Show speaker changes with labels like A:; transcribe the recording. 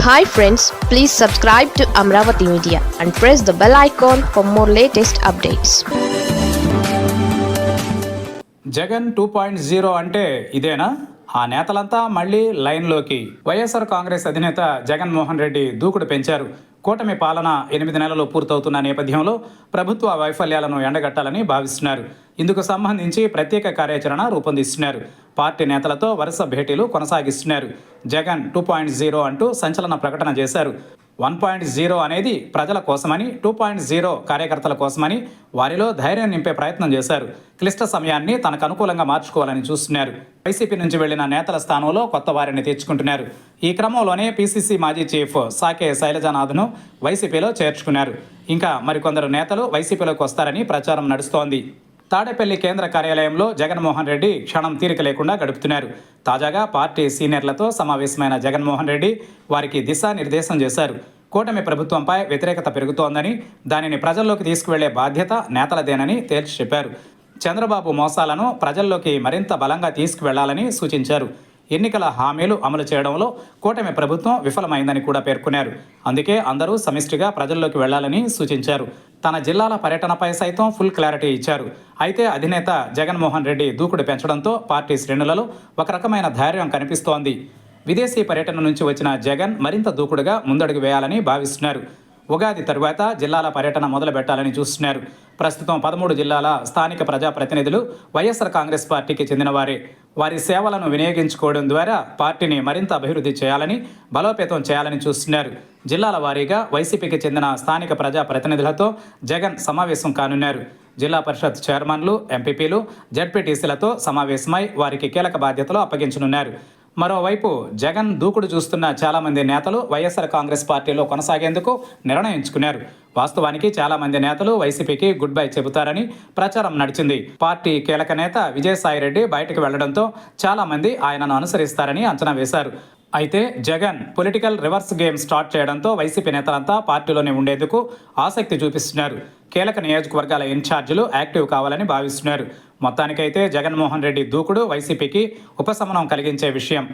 A: Hi friends, please subscribe to Amravati Media and press the bell icon for more latest updates.
B: Jagan 2.0 అంటే ఇదేనా? ఆ నేతలంతా మళ్ళీ లైన్లోకి. వైఎస్ఆర్ కాంగ్రెస్ అధినేత జగన్మోహన్ రెడ్డి దూకుడు పెంచారు. కూటమి పాలన 8 నెలలు పూర్తవుతున్న నేపథ్యంలో ప్రభుత్వ వైఫల్యాలను ఎండగట్టాలని భావిస్తున్నారు. ఇందుకు సంబంధించి ప్రత్యేక కార్యాచరణ రూపొందిస్తున్నారు. పార్టీ నేతలతో వరుస భేటీలు కొనసాగిస్తున్నారు. జగన్ 2.0 అంటూ సంచలన ప్రకటన చేశారు. 1.0 అనేది ప్రజల కోసమని, 2.0 కార్యకర్తల కోసమని వారిలో ధైర్యం నింపే ప్రయత్నం చేశారు. క్లిష్ట సమయాన్ని తనకు అనుకూలంగా మార్చుకోవాలని చూస్తున్నారు. వైసీపీ నుంచి వెళ్లిన నేతల స్థానంలో కొత్త వారిని తెచ్చుకుంటున్నారు. ఈ క్రమంలోనే పీసీసీ మాజీ చీఫ్ సాకే శైలజానాథ్ను వైసీపీలో చేర్చుకున్నారు. ఇంకా మరికొందరు నేతలు వైసీపీలోకి వస్తారని ప్రచారం నడుస్తోంది. తాడేపల్లి కేంద్ర కార్యాలయంలో జగన్మోహన్ రెడ్డి క్షణం తీరిక లేకుండా గడుపుతున్నారు. తాజాగా పార్టీ సీనియర్లతో సమావేశమైన జగన్మోహన్ రెడ్డి వారికి దిశానిర్దేశం చేశారు. కూటమి ప్రభుత్వంపై వ్యతిరేకత పెరుగుతోందని, దానిని ప్రజల్లోకి తీసుకువెళ్లే బాధ్యత నేతలదేనని తేల్చి చెప్పారు. చంద్రబాబు మోసాలను ప్రజల్లోకి మరింత బలంగా తీసుకువెళ్లాలని సూచించారు. ఎన్నికల హామీలు అమలు చేయడంలో కూటమి ప్రభుత్వం విఫలమైందని కూడా పేర్కొన్నారు. అందుకే అందరూ సమిష్టిగా ప్రజల్లోకి వెళ్లాలని సూచించారు. తన జిల్లాల పర్యటనపై సైతం ఫుల్ క్లారిటీ ఇచ్చారు. అయితే అధినేత జగన్మోహన్ రెడ్డి దూకుడు పెంచడంతో పార్టీ శ్రేణులలో ఒక రకమైన ధైర్యం కనిపిస్తోంది. విదేశీ పర్యటన నుంచి వచ్చిన జగన్ మరింత దూకుడుగా ముందడుగు వేయాలని భావిస్తున్నారు. ఉగాది తరువాత జిల్లాల పర్యటన మొదలు పెట్టాలని చూస్తున్నారు. ప్రస్తుతం 13 జిల్లాల స్థానిక ప్రజాప్రతినిధులు వైఎస్ఆర్ కాంగ్రెస్ పార్టీకి చెందినవారే. వారి సేవలను వినియోగించుకోవడం ద్వారా పార్టీని మరింత అభివృద్ధి చేయాలని, బలోపేతం చేయాలని చూస్తున్నారు. జిల్లాల వారీగా వైసీపీకి చెందిన స్థానిక ప్రజాప్రతినిధులతో జగన్ సమావేశం కానున్నారు. జిల్లా పరిషత్ చైర్మన్లు, ఎంపీపీలు, జడ్పీటీసీలతో సమావేశమై వారికి కీలక బాధ్యతలు అప్పగించనున్నారు. మరోవైపు జగన్ దూకుడు చూస్తున్న చాలామంది నేతలు వైఎస్ఆర్ కాంగ్రెస్ పార్టీలో కొనసాగేందుకు నిర్ణయించుకున్నారు. వాస్తవానికి చాలామంది నేతలు వైసీపీకి గుడ్ బై చెబుతారని ప్రచారం నడిచింది. పార్టీ కీలక నేత విజయసాయిరెడ్డి బయటకు వెళ్లడంతో చాలామంది ఆయనను అనుసరిస్తారని అంచనా వేశారు. అయితే Jagan political reverse game start చేయడంతో వైసీపీ నేతలంతా పార్టీలోనే ఉండేందుకు ఆసక్తి చూపిస్తున్నారు. కీలక నియోజకవర్గాల ఇన్ఛార్జీలు యాక్టివ్ కావాలని భావిస్తున్నారు. మొత్తానికైతే జగన్మోహన్ రెడ్డి దూకుడు వైసీపీకి ఉపశమనం కలిగించే విషయం.